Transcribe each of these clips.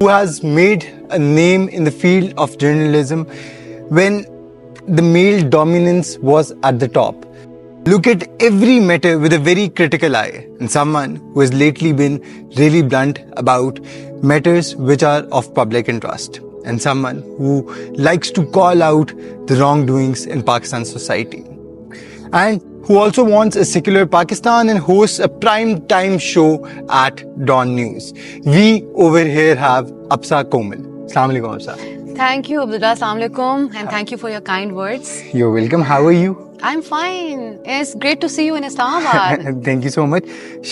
who has made a name in the field of journalism when the male dominance was at the top. Look at every matter with a very critical eye, and someone who has lately been really blunt about matters which are of public interest, and someone who likes to call out the wrongdoings in Pakistan society, and who also wants a secular Pakistan and hosts a prime time show at Dawn News. We over here have Absa Komal. Assalamu alaikum Absa. Thank you, Abdullah. Assalamu alaikum, and thank you for your kind words. You're welcome. How are you? I'm fine. It's great to see you in Islamabad. Thank you so much.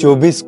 24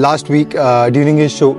last week during his show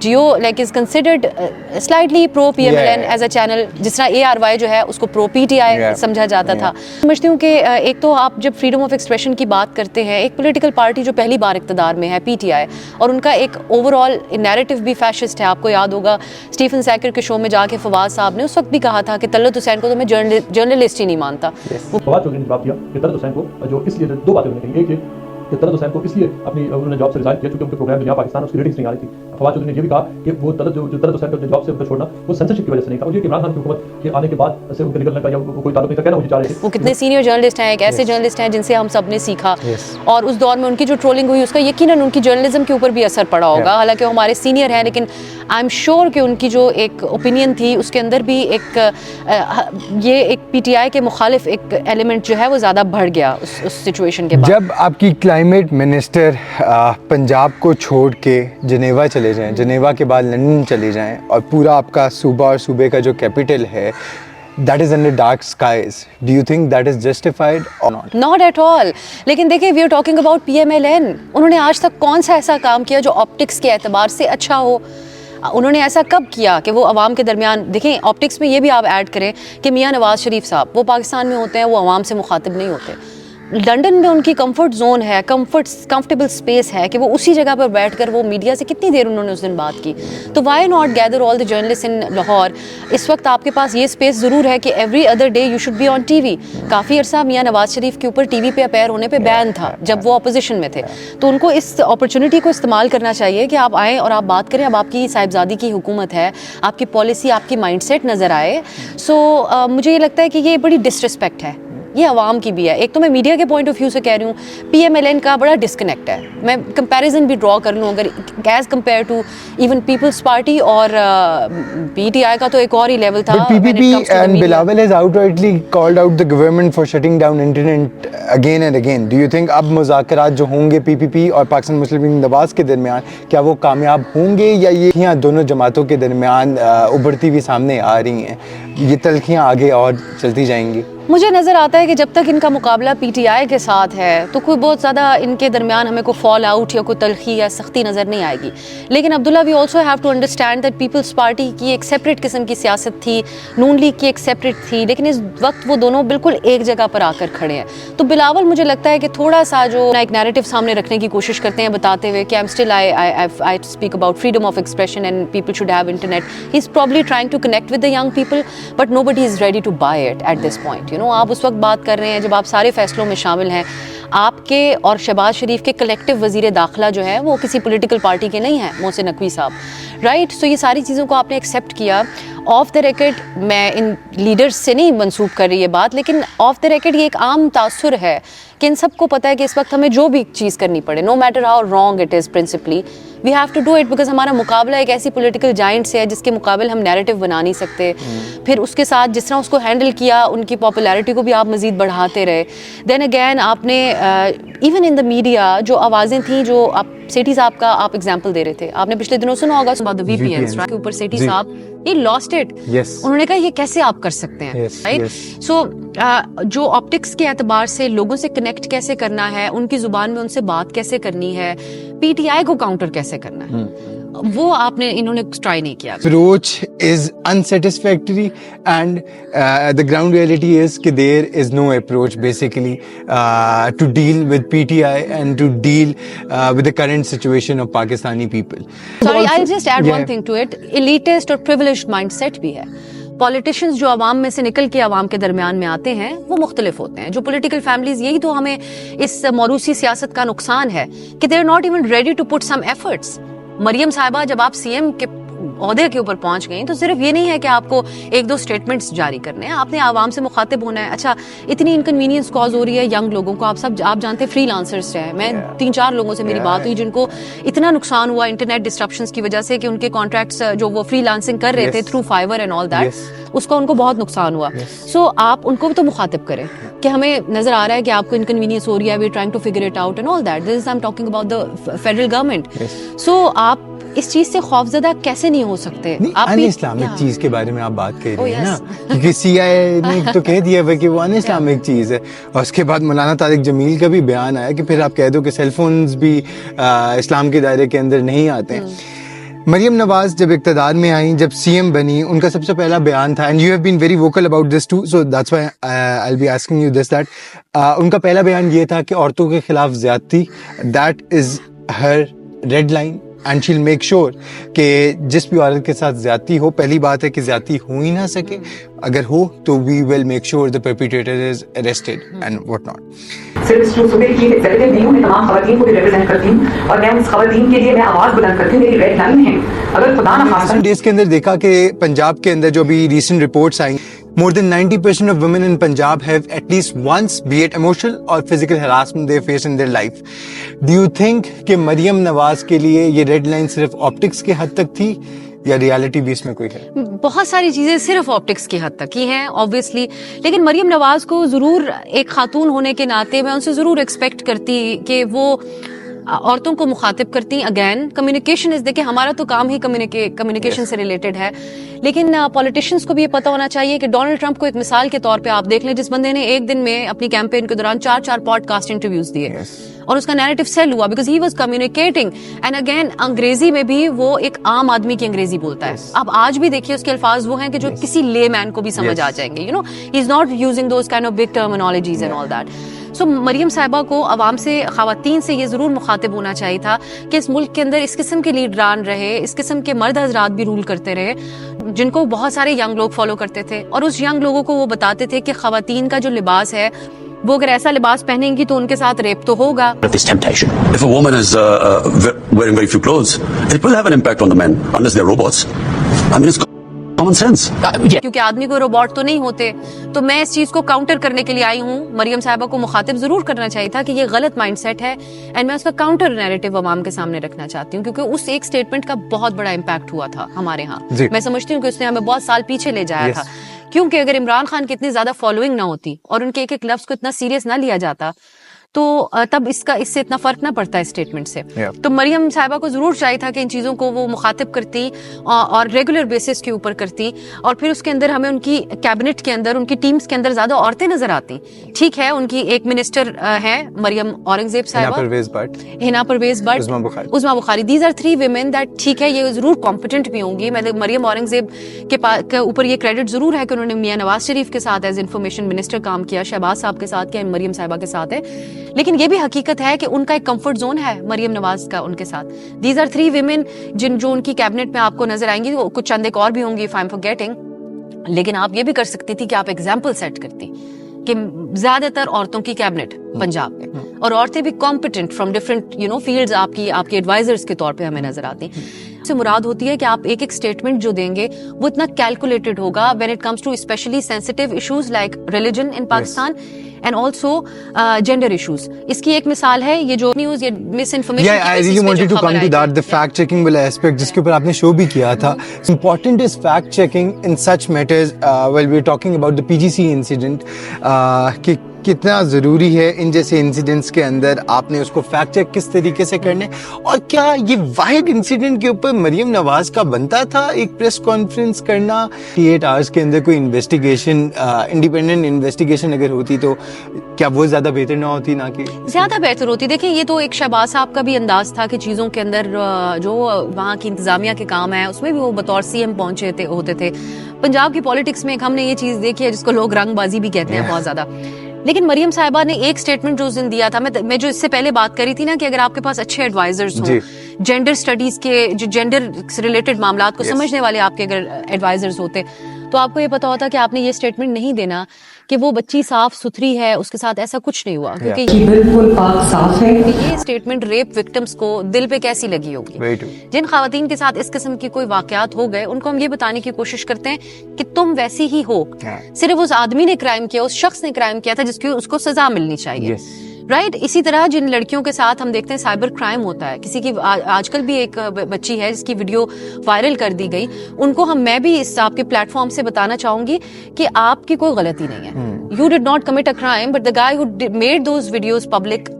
Geo like is considered slightly pro P M L N as a channel, جس طرح اے are Y جو ہے اس کو پرو پی ٹی آئی سمجھا جاتا تھا. سمجھتی ہوں کہ ایک تو آپ جب فریڈم آف ایکسپریشن کی بات کرتے ہیں, ایک پولیٹیکل پارٹی جو پہلی بار اقتدار میں ہے پی ٹی آئی, اور ان کا ایک اوور آل نیریٹو بھی فیشسٹ ہے. آپ کو یاد ہوگا اسٹیفن سیکر کے شو میں جا کے فواد صاحب نے اس وقت بھی کہا تھا کہ طلعت حسین کو تو میں جرنلسٹ ہی نہیں مانتا. فواد چودھری نے جواب دیا کہ طلعت حسین کو جو اس لیے دو باتیں انہوں نے کہی, ایک یہ کہ طلعت حسین کو اس لیے انہوں نے جاب سے ریزائن کیا چونکہ ان کے پروگرام دنیا پاکستان اس کی ریٹنگس نہیں آ رہی تھی. فواد چودھری نے یہ بھی کہا کہ وہ طلعت حسین کو جاب سے چھوڑنا وہ سینسرشپ کی وجہ سے نہیں تھا, اور یہ عمران خان کی حکومت کے آنے کے بعد سے ان کے نکلنے کا یا کوئی تعلق نہیں تھا, کہنا وہ چاہ رہے تھے. وہ کتنے سینئر جرنلسٹ ہیں, ایک ایسے جرنلسٹ ہیں جن سے ہم سب نے سیکھا, اور اس دور میں ان کی جو ٹرولنگ ہوئی اس کا یقیناً ان کی جرنلزم کے اوپر بھی اثر پڑا ہوگا. حالانکہ وہ ہمارے سینئر ہیں, لیکن آئی ایم شیور کہ ان کی جو ایک اوپینین تھی اس کے اندر بھی ایک یہ ایک پی ٹی آئی کے مخالف ایک ایلیمنٹ جو ہے وہ زیادہ بڑھ گیا اس سچویشن کے بعد. جب آپ کی کلائمیٹ منسٹر پنجاب کو چھوڑ کے جنیوا چلے جائیں, جنیوا کے بعد لندن چلے جائیں, اور پورا آپ کا صوبہ اور صوبے کا جو کیپٹل ہے that is under dark skies, do you think that is justified or not? Not at all. لیکن دیکھیں we are talking about PMLN. انہوں نے آج تک کون سا ایسا کام کیا جو آپٹکس کے اعتبار سے اچھا ہو؟ انہوں نے ایسا کب کیا کہ وہ عوام کے درمیان, دیکھیں آپٹکس میں یہ بھی آپ ایڈ کریں کہ میاں نواز شریف صاحب وہ پاکستان میں ہوتے ہیں, وہ عوام سے مخاطب نہیں ہوتے. لنڈن میں ان کی کمفرٹ زون ہے, کمفرٹیبل اسپیس ہے کہ وہ اسی جگہ پر بیٹھ کر وہ میڈیا سے کتنی دیر انہوں نے اس دن بات کی. تو why not gather all the journalist in Lahore. اس وقت آپ کے پاس یہ اسپیس ضرور ہے کہ every other day you should be on TV وی. کافی عرصہ میاں نواز شریف کے اوپر ٹی وی پہ اپیئر ہونے پہ بین تھا جب وہ اپوزیشن میں تھے, تو ان کو اس اپرچونٹی کو استعمال کرنا چاہیے کہ آپ آئیں اور آپ بات کریں. اب آپ کی صاحبزادی کی حکومت ہے, آپ کی پالیسی, آپ کی مائنڈ سیٹ نظر آئے. سو مجھے یہ لگتا ہے کہ یہ بڑی ڈسرسپیکٹ ہے, یہ عوام کی بھی ہے. ایک تو میں میڈیا کے پوائنٹ آف ویو سے کہہ رہی ہوں, پی ایم ایل این کا بڑا ڈسکنیکٹ ہے. میں کمپیریزن بھی ڈرا کر لوں اگر as compare to even Peoples Party اور پی ٹی آئی کا تو ایک اور ہی لیول تھا. But PPP and Bilawal has outrightly called out the government for shutting down internet again and again. Do you think اب مذاکرات جو ہوں گے PPP اور پاکستان مسلم لیگ نواز کے درمیان, کیا وہ کامیاب ہوں گے, یا یہ یہاں دونوں جماعتوں کے درمیان ابھرتی ہوئی سامنے آ رہی ہیں, یہ تلخیاں آگے اور چلتی جائیں گی؟ مجھے نظر آتا ہے کہ جب تک ان کا مقابلہ پی ٹی آئی کے ساتھ ہے تو کوئی بہت زیادہ ان کے درمیان ہمیں کوئی فال آؤٹ یا کوئی تلخی یا سختی نظر نہیں آئے گی. لیکن Abdullah we also have to understand that Peoples Party کی ایک سیپریٹ قسم کی سیاست تھی, نون لیگ کی ایک سیپریٹ تھی, لیکن اس وقت وہ دونوں بالکل ایک جگہ پر آ کر کھڑے ہیں. تو بلاول مجھے لگتا ہے کہ تھوڑا سا جو ایک نیریٹو سامنے رکھنے کی کوشش کرتے ہیں, بتاتے ہوئے کہ I am still I speak about freedom of expression and people should have internet. He is probably trying to connect with the young people, but nobody is ready to buy it at this point. You know, آپ اس وقت بات کر رہے ہیں جب آپ سارے فیصلوں میں شامل ہیں. آپ کے اور شہباز شریف کے کلیکٹیو وزیر داخلہ جو ہے وہ کسی پولیٹیکل پارٹی کے نہیں ہیں, محسن نقوی صاحب, رائٹ. سو یہ ساری چیزوں کو آپ نے ایکسیپٹ کیا. آف دا ریکڈ میں ان لیڈرز سے نہیں منسوب کر رہی یہ بات, لیکن آف دا ریکڈ یہ ایک عام تاثر ہے کہ ان سب کو پتہ ہے کہ اس وقت ہمیں جو بھی چیز کرنی پڑے, no matter how wrong it is, principally we have to do it, because ہمارا مقابلہ ایک ایسی پولیٹیکل جائنٹ سے ہے جس کے مقابل ہم نیریٹو بنا نہیں سکتے. پھر اس کے ساتھ جس طرح اس کو ہینڈل کیا, ان کی پاپولیرٹی کو بھی آپ مزید بڑھاتے رہے. دین اگین آپ نے ایون ان دا میڈیا جو آوازیں تھیں, جو آپ سیٹھی صاحب کا آپ ایگزامپل دے رہے تھے, آپ نے پچھلے دنوں سنا ہوگا about the VPNs کے اوپر سیٹھی صاحب یہ لاسٹ اٹ. انہوں نے کہا یہ کیسے آپ کر سکتے ہیں, رائٹ. سو جو آپٹکس کے اعتبار سے لوگوں سے کنیکٹ کیسے کرنا ہے, ان کی زبان میں ان سے بات کیسے کرنی ہے, پی ٹی آئی کو کاؤنٹر کیسے کرنا ہے, وہ آپ نے انہوں نے ٹرائی نہیں کیا. Approach is unsatisfactory and the ground reality is کہ there is no approach basically to deal with PTI and to deal with the current situation of Pakistani people. Sorry, I'll just add one thing to it. Elitist اور privileged mindset بھی ہے. Politicians جو عوام میں سے نکل کے عوام کے درمیان میں آتے ہیں وہ مختلف ہوتے ہیں. جو پولیٹیکل فیملیز, یہی تو ہمیں اس موروثی سیاست کا نقصان ہے کہ they are not even ready to put some efforts. Maryam صاحبہ جب آپ سی ایم کے عہدے کے اوپر پہنچ گئیں تو صرف یہ نہیں ہے کہ آپ کو ایک دو اسٹیٹمنٹس جاری کرنے ہیں, آپ نے عوام سے مخاطب ہونا ہے. اچھا, اتنی انکنوینئنس کاز ہو رہی ہے ینگ لوگوں کو, آپ جانتے ہیں فری لانسرس ہیں. میں 3-4 لوگوں سے میری بات ہوئی جن کو اتنا نقصان ہوا انٹرنیٹ ڈسٹرپشنس کی وجہ سے کہ ان کے کانٹریکٹس جو وہ فری لانسنگ کر رہے تھے through Fiverr and all that, اس کا ان کو بہت نقصان ہوا. سو آپ ان کو بھی تو مخاطب کریں کہ ہمیں نظر آ رہا ہے کہ آپ کو انکنوینئنس ہو رہی ہے, we are trying to figure it out and all that. This is I'm talking about the federal government. So آپ اس چیز سے خوفزدہ کیسے نہیں ہو سکتے؟ ان اسلامک چیز کے بارے میں آپ بات کر رہی ہیں نا, کیونکہ سی آئی اے نے تو کہہ دیا ہے کہ وہ ان اسلامک چیز ہے, اور اس کے بعد مولانا طارق جمیل کا بھی بیان آیا کہ پھر آپ کہہ دو کہ سیل فونز بھی اسلام کے دائرے کے اندر نہیں آتے ہیں. مریم نواز جب اقتدار میں آئیں, جب سی ایم بنی, ان کا سب سے پہلا بیان تھا, and you have been very vocal about this too, so that's why I will be asking you this, that ان کا پہلا بیان یہ تھا کہ عورتوں کے خلاف زیادتی, that is her red line, and shall make sure کہ جس بھی عورت کے ساتھ زیادتی ہو, پہلی بات ہے کہ زیادتی ہو ہی نہ سکے, اگر ہو تو we will make sure the perpetrator is arrested and what not. صرف جو صبح کی ایگزیکٹو نہیں ہوں, میں تمام خواتین کو بھی ریپرزینٹ کرتی ہوں اور میں اس خواتین کے لیے میں آواز بلند کرتی ہوں, میری ریڈ لائن ہے. اگر خدا نہ خواستہ ریسنٹ ڈیز کے اندر دیکھا کہ پنجاب کے اندر جو بھی ریسنٹ رپورٹس آئیں, more than 90% of women in Punjab have at least once, be it emotional or physical harassment they face in their life. Do you think کہ مریم نواز کے لیے یہ ریڈ لائن صرف آپٹکس کے حد تک تھی یا ریالٹی بھی اس میں کوئی ہے؟ بہت ساری چیزیں صرف آپٹکس کی حد تک ہی ہیں obviously, لیکن مریم نواز کو ضرور ایک خاتون ہونے کے ناطے میں ان سے ضرور ایکسپیکٹ کرتی کہ وہ عورتوں کو مخاطب کرتی. اگین کمیونیکیشن از, دیکھیں ہمارا تو کام ہی کمیونیکیشن سے ریلیٹڈ ہے, لیکن پولیٹیشینس کو بھی یہ پتہ ہونا چاہیے کہ ڈونلڈ ٹرمپ کو ایک مثال کے طور پہ آپ دیکھ لیں, جس بندے نے ایک دن میں اپنی کیمپین کے دوران 4 پوڈ کاسٹ انٹرویوز دیے اور اس کا نیریٹو سیل ہوا because he was communicating. And again انگریزی میں بھی وہ ایک عام آدمی کی انگریزی بولتا ہے. اب آج بھی دیکھیے اس کے الفاظ وہ ہیں کہ جو کسی لے مین کو بھی سمجھ آ جائیں گے, you know he is not using those kind of big terminologies and all that. So Maryam صاحبہ کو عوام سے, خواتین سے یہ ضرور مخاطب ہونا چاہیے تھا کہ اس ملک کے اندر اس قسم کے لیڈران رہے, اس قسم کے مرد حضرات بھی رول کرتے رہے جن کو بہت سارے ینگ لوگ فالو کرتے تھے, اور اس ینگ لوگوں کو وہ بتاتے تھے کہ خواتین کا جو لباس ہے وہ اگر ایسا لباس پہنیں گی تو ان کے ساتھ ریپ تو ہوگا. This temptation. If a woman is wearing very few clothes, it will have an impact on the men unless they're robots. I mean, it's common sense. کیونکہ آدمی کو روبوٹ تو نہیں ہوتے. تو میں اس چیز کو کاؤنٹر کرنے کے لیے آئی ہوں. مریم صاحبہ کو مخاطب ضرور کرنا چاہیے تھا کہ یہ غلط مائنڈ سیٹ ہے, اینڈ میں اس کا کاؤنٹر نیریٹو عوام کے سامنے رکھنا چاہتی ہوں, کیونکہ اس ایک اسٹیٹمنٹ کا بہت بڑا امپیکٹ ہوا تھا ہمارے ہاں. میں سمجھتی ہوں کہ اس نے ہمیں بہت سال پیچھے لے جایا تھا, کیونکہ اگر عمران خان کی اتنی زیادہ فالوئنگ نہ ہوتی اور ان کے ایک لفظ کو اتنا سیریس نہ لیا جاتا تو تب اس سے اتنا فرق نہ پڑتا ہے اسٹیٹمنٹ سے. تو مریم صاحبہ کو ضرور چاہیے تھا کہ ان چیزوں کو وہ مخاطب کرتی اور ریگولر بیسس کے اوپر کرتی, اور پھر اس کے اندر ہمیں ان کی کیبنٹ کے اندر, ان کی ٹیمز کے اندر زیادہ عورتیں نظر آتی. ٹھیک ہے ان کی ایک منسٹر ہیں مریم اورنگزیب صاحبہ, Hina Pervaiz Butt, Uzma Bukhari, these are 3 women that ٹھیک ہے یہ ضرور کمپیٹنٹ بھی ہوں گی. میں مریم اورنگزیب کے اوپر یہ کریڈٹ ضرور ہے کہ انہوں نے میاں نواز شریف کے ساتھ ایز انفارمیشن منسٹر کام کیا, شہباز صاحب کے ساتھ کیا, مریم صاحبہ کے ساتھ ہے, لیکن یہ بھی حقیقت ہے کہ ان کا ایک کمفرٹ زون ہے مریم نواز کا ان کے ساتھ. دیز آر 3 women جو ان کی کیبنٹ میں آپ کو نظر آئیں گی, کچھ چند ایک اور بھی ہوں گی if I'm forgetting, لیکن آپ یہ بھی کر سکتی تھی کہ آپ ایگزامپل سیٹ کرتی کہ زیادہ تر عورتوں کی کیبنٹ پنجاب میں, اور عورتیں بھی کمپیٹنٹ فرام ڈفرینٹ فیلڈز آپ کی ایڈوائزرز کے طور پہ ہمیں نظر آتی. سے مراد ہوتی ہے کہ آپ ایک اسٹیٹمنٹ جو دیں گے وہ اتنا کیلکولیٹڈ ہوگا when it comes to especially sensitive issues like religion in Pakistan and also gender issues. اس کی ایک مثال ہے یہ جو نیوز, یہ مس information. Yeah, I really wanted to come to that, the fact checking والا aspect جس کے اوپر آپ نے شو بھی کیا تھا. Important is fact checking in such matters while we're talking about the PGC incident, کہ کتنا ضروری ہے ان جیسے انسیڈنٹس کے اندر آپ نے اس کو فیکٹ چیک کس طریقے سے کرنے, اور کیا یہ واحد انسیڈنٹ کے اوپر مریم نواز کا بنتا تھا ایک پریس کانفرنس کرنا؟ 48 آورس کے اندر کوئی انویسٹیگیشن, انڈیپینڈنٹ انویسٹیگیشن اگر ہوتی تو کیا وہ زیادہ بہتر نہ ہوتی؟ نہ کہ زیادہ بہتر ہوتی. دیکھیں یہ تو ایک شہباز صاحب کا بھی انداز تھا کہ چیزوں کے اندر جو وہاں کی انتظامیہ کے کام ہے اس میں بھی وہ بطور سی ایم پہنچے ہوتے تھے. پنجاب کی پالیٹکس میں ہم نے یہ چیز دیکھی ہے جس کو لوگ رنگ بازی بھی کہتے ہیں بہت زیادہ. لیکن مریم صاحبہ نے ایک اسٹیٹمنٹ جو اس دن دیا تھا, میں جو اس سے پہلے بات کری تھی نا کہ اگر آپ کے پاس اچھے ایڈوائزرز ہوں, جینڈر اسٹڈیز کے جو جینڈر سے ریلیٹڈ معاملات کو سمجھنے والے آپ کے اگر ایڈوائزرز ہوتے تو آپ کو یہ پتا ہوتا کہ آپ نے یہ اسٹیٹمنٹ نہیں دینا کہ وہ بچی صاف ستھری ہے, اس کے ساتھ ایسا کچھ نہیں ہوا, کیونکہ بالکل پاک صاف ہے. یہ اسٹیٹمنٹ ریپ وکٹمس کو دل پہ کیسی لگی ہوگی. جن خواتین کے ساتھ اس قسم کی کوئی واقعات ہو گئے ان کو ہم یہ بتانے کی کوشش کرتے ہیں کہ تم ویسی ہی ہو, صرف اس آدمی نے کرائم کیا, اس شخص نے کرائم کیا تھا جس کی اس کو سزا ملنی چاہیے. رائٹ. اسی طرح جن لڑکیوں کے ساتھ ہم دیکھتے ہیں سائبر کرائم ہوتا ہے, کسی کی آج کل بھی ایک بچی ہے جس کی ویڈیو وائرل کر دی گئی, ان کو میں بھی اس آپ کے پلیٹ فارم سے بتانا چاہوں گی کہ آپ کی کوئی غلطی نہیں ہے. You did not commit a crime, but the guy who made those videos public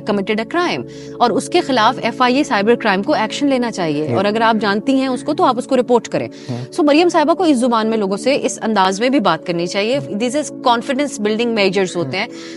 committed a crime. اور اس کے خلاف FIA سائبر کرائم کو ایکشن لینا چاہیے, اور اگر آپ جانتی ہیں اس کو تو آپ اس کو رپورٹ کریں. سو مریم صاحبہ کو اس زبان میں لوگوں سے اس انداز میں بھی بات کرنی چاہیے. These are confidence building measures ہوتے ہیں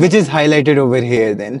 which is highlighted over here then.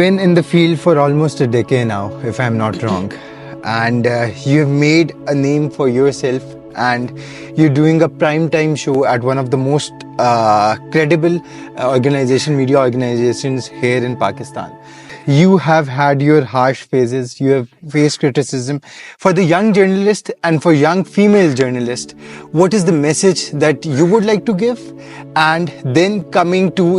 Been in the field for almost a decade now, if I'm not wrong, and you've made a name for yourself, and you're doing a prime time show at one of the most credible media organizations here in Pakistan. You have had your harsh phases, you have faced criticism. For the young journalist and for young female journalist, what is the message that you would like to give? And then coming to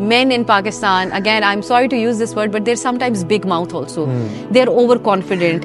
men in Pakistan, again I'm sorry to use this word, but they're sometimes big mouth also, they're overconfident,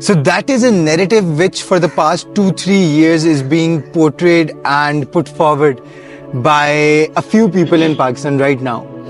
So that is a narrative which for the past 2-3 years is being portrayed and put forward by a few people in Pakistan right now.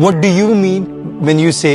What do you mean when you say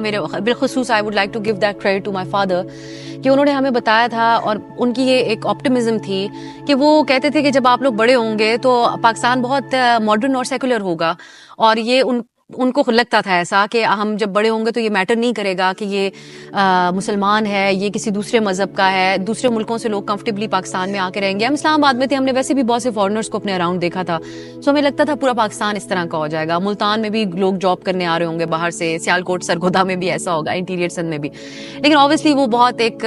میرے بالخصوص I would like to give that credit to my father کہ انہوں نے ہمیں بتایا تھا, اور ان کی یہ ایک آپٹمزم تھی کہ وہ کہتے تھے کہ جب آپ لوگ بڑے ہوں گے تو پاکستان بہت ماڈرن اور سیکولر ہوگا, اور یہ ان کو لگتا تھا ایسا کہ ہم جب بڑے ہوں گے تو یہ میٹر نہیں کرے گا کہ یہ مسلمان ہے, یہ کسی دوسرے مذہب کا ہے, دوسرے ملکوں سے لوگ کمفرٹیبلی پاکستان میں آ کے رہیں گے. ہم اسلام آباد میں تھے, ہم نے ویسے بھی بہت سے فارنرز کو اپنے اراؤنڈ دیکھا تھا, سو ہمیں لگتا تھا پورا پاکستان اس طرح کا ہو جائے گا. ملتان میں بھی لوگ جاب کرنے آ رہے ہوں گے باہر سے, سیالکوٹ سرگودا میں بھی ایسا ہوگا, انٹیریئر سندھ میں بھی. لیکن اوبیسلی وہ بہت ایک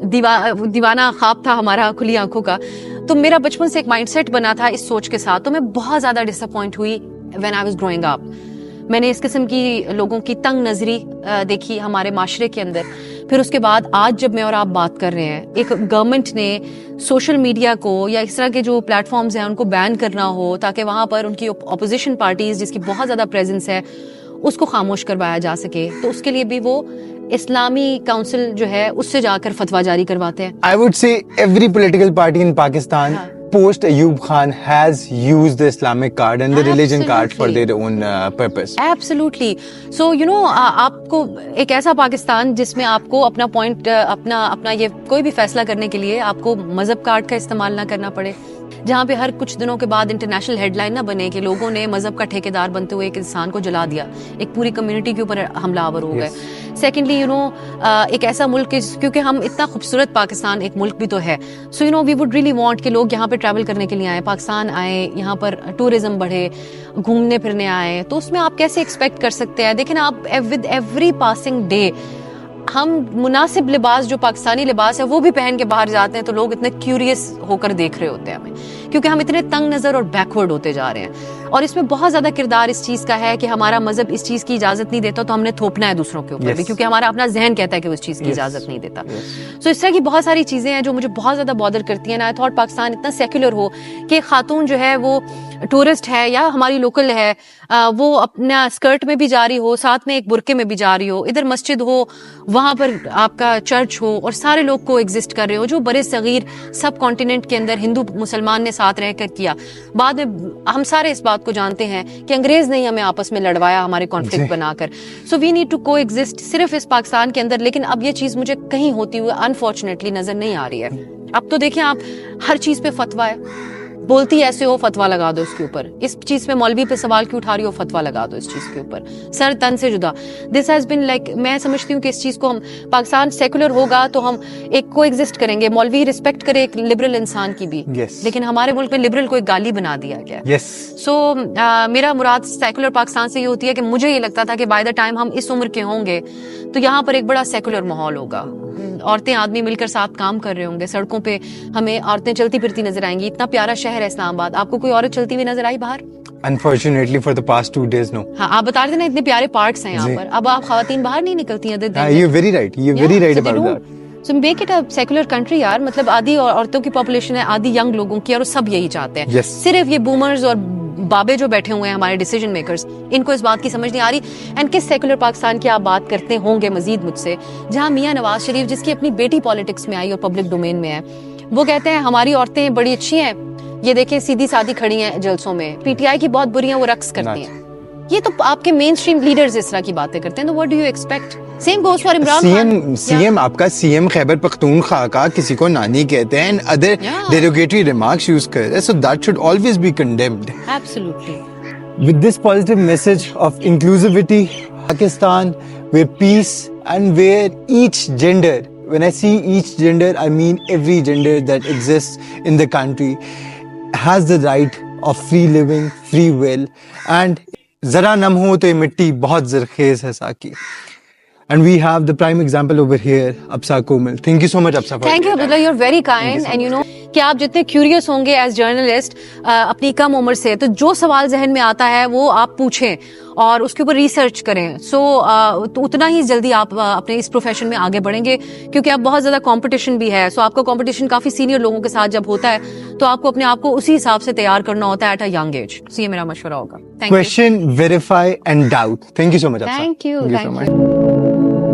دیوانہ خواب تھا ہمارا کھلی آنکھوں کا. تو میرا بچپن سے ایک مائنڈ سیٹ بنا تھا اس سوچ کے ساتھ, تو میں بہت زیادہ ڈس اپوائنٹ ہوئی when I was growing up. میں نے اس قسم کی لوگوں کی تنگ نظری دیکھی ہمارے معاشرے کے اندر. پھر اس کے بعد آج جب میں اور آپ بات کر رہے ہیں, ایک گورنمنٹ نے سوشل میڈیا کو یا اس طرح کے جو پلیٹ فارمز ہیں ان کو بین کرنا ہو تاکہ وہاں پر ان کی اپوزیشن پارٹیز جس کی بہت زیادہ پریزنس ہے اس کو خاموش کروایا جا سکے, تو اس کے لیے بھی وہ اسلامی کونسل جو ہے اس سے جا کر فتویٰ جاری کرواتے ہیں. I would say every political party in Pakistan post Ayub Khan has used the Islamic card and the religion card for their own purpose. Absolutely. So you know آپ کو ایک ایسا پاکستان جس میں آپ کو اپنا پوائنٹ اپنا یہ کوئی بھی فیصلہ کرنے کے لیے آپ کو مذہب کارڈ کا استعمال نہ کرنا پڑے, جہاں پہ ہر کچھ دنوں کے بعد انٹرنیشنل ہیڈ لائن نہ بنے کہ لوگوں نے مذہب کا ٹھیکیدار بنتے ہوئے ایک انسان کو جلا دیا, ایک پوری کمیونٹی کے اوپر حملہ آور ہو گئے. سیکنڈلی ایک ایسا ملک کیونکہ ہم اتنا خوبصورت پاکستان ایک ملک بھی تو ہے, سو وی وڈ ریلی وانٹ کہ لوگ یہاں پہ ٹریول کرنے کے لیے آئیں, پاکستان آئیں, یہاں پر ٹورزم بڑھے, گھومنے پھرنے آئیں. تو اس میں آپ کیسے ایکسپیکٹ کر سکتے ہیں, دیکھیں آپ ود ایوری پاسنگ ڈے ہم مناسب لباس جو پاکستانی لباس ہے وہ بھی پہن کے باہر جاتے ہیں تو لوگ اتنے کیوریس ہو کر دیکھ رہے ہوتے ہیں ہمیں, کیونکہ ہم اتنے تنگ نظر اور بیکورڈ ہوتے جا رہے ہیں. اور اس میں بہت زیادہ کردار اس چیز کا ہے کہ ہمارا مذہب اس چیز کی اجازت نہیں دیتا, تو ہم نے تھوپنا ہے دوسروں کے اوپر بھی, کیونکہ ہمارا اپنا ذہن کہتا ہے کہ وہ اس چیز کی اجازت نہیں دیتا. سو اس طرح کی بہت ساری چیزیں ہیں جو مجھے بہت زیادہ بادر کرتی ہیں. آئی تھاٹ پاکستان اتنا سیکولر ہو کہ خاتون جو ہے وہ ٹورسٹ ہے یا ہماری لوکل ہے, وہ اپنا اسکرٹ میں بھی جا رہی ہو, ساتھ میں ایک برقعے میں بھی جا رہی ہو, ادھر مسجد ہو, وہاں پر آپ کا چرچ ہو, اور سارے لوگ کو ایگزسٹ کر رہے ہو, جو برے صغیر سب کانٹیننٹ کے اندر ہندو مسلمان نے ساتھ رہ کر کیا. بعد میں ہم سارے اس بات کو جانتے ہیں کہ انگریز نے ہمیں آپس میں لڑوایا ہمارے کانفلکٹ بنا کر. سو وی نیڈ ٹو کو ایگزسٹ صرف اس پاکستان کے اندر. لیکن اب یہ چیز مجھے کہیں ہوتی ہوئی انفارچونیٹلی نظر نہیں آ رہی ہے. اب تو دیکھیں آپ ہر چیز پہ فتویٰ ہے, بولتی ایسے ہو فتویٰ لگا دو اس کے اوپر, اس چیز پہ مولوی پہ سوال کیوں اٹھا رہی ہو فتویٰ لگا دو اس چیز کے اوپر, سر تن سے جدا. دس ہیز بین لائک, میں سمجھتی ہوں کہ اس چیز کو ہم پاکستان سیکولر ہوگا تو ہم ایک کو ایگزسٹ کریں گے, مولوی رسپیکٹ کرے ایک لبرل انسان کی بھی, لیکن ہمارے ملک میں لبرل کو ایک گالی بنا دیا گیا. سو میرا مراد سیکولر پاکستان سے یہ ہوتی ہے کہ مجھے یہ لگتا تھا کہ بائی دا ٹائم ہم اس عمر کے ہوں گے تو یہاں پر ایک بڑا سیکولر ماحول ہوگا, عورتیں آدمی مل کر ساتھ کام کر رہے ہوں گے, سڑکوں پہ ہمیں عورتیں چلتی پھرتی نظر آئیں گی. اتنا پیارا شہر ہے اسلام آباد, آپ کو کوئی عورت چلتی ہوئی نظر آئی باہر؟ Unfortunately for the past 2 days, no. ہاں آپ بتا رہے تھے نا اتنے پیارے پارکس ہیں یہاں پر, اب آپ خواتین باہر نہیں نکلتی ہیں. You're very right. You're very right about that. So make it a secular country یار, مطلب آدھی عورتوں کی پاپولیشن ہے, آدھی ینگ لوگوں کی, اور سب یہی چاہتے ہیں. صرف یہ بومرز اور بابے جو بیٹھے ہوئے ہیں ہمارے ڈیسیجن میکرز, ان کو اس بات کی سمجھ نہیں آ رہی. اینڈ کس سیکولر پاکستان کی آپ بات کرتے ہوں گے مزید مجھ سے, جہاں میاں نواز شریف جس کی اپنی بیٹی پالیٹکس میں آئی اور پبلک ڈومین میں ہے, وہ کہتے ہیں ہماری عورتیں بڑی اچھی ہیں, یہ دیکھیں سیدھی سادھی کھڑی ہیں جلسوں میں, پی ٹی آئی کی بہت بری ہیں, وہ رقص کرتی ہیں. یہ تو آپ کے مین اسٹریم لیڈرز اس طرح کی باتیں کرتے ہیں, تو what do you expect? Same goes for Imran Khan. CM آپ کا CM خیبر پختونخوا کا کسی کو نانی کہتے ہیں and other derogatory remarks use کرتے ہیں, so that should always be condemned. Absolutely. With this positive message of inclusivity, Pakistan, where peace and where each gender, when I see each gender, I mean every gender that exists in the country, has the right of free living, free will, and ذرا نم ہو تو یہ مٹی بہت زرخیز ہے ساکی. And we have the prime example over here, Absa Komal. Thank you so much, Absa. Thank you, Abdullah. You're very kind. And you know, کہ آپ جتنے کیوریس ہوں گے ایز جرنلسٹ اپنی کم عمر سے, تو جو سوال ذہن میں آتا ہے وہ آپ پوچھیں اور اس کے اوپر ریسرچ کریں. سو تو اتنا ہی جلدی آپ اپنے اس پروفیشن میں آگے بڑھیں گے, کیونکہ اب بہت زیادہ کمپٹیشن بھی ہے. سو آپ کا کمپٹیشن کافی سینئر لوگوں کے ساتھ جب ہوتا ہے تو آپ کو اپنے آپ کو اسی حساب سے تیار کرنا ہوتا ہے ایٹ اے ینگ ایج. سو یہ میرا مشورہ ہوگا. Question, verify and doubt. Thank you so much, Absa. Thank you.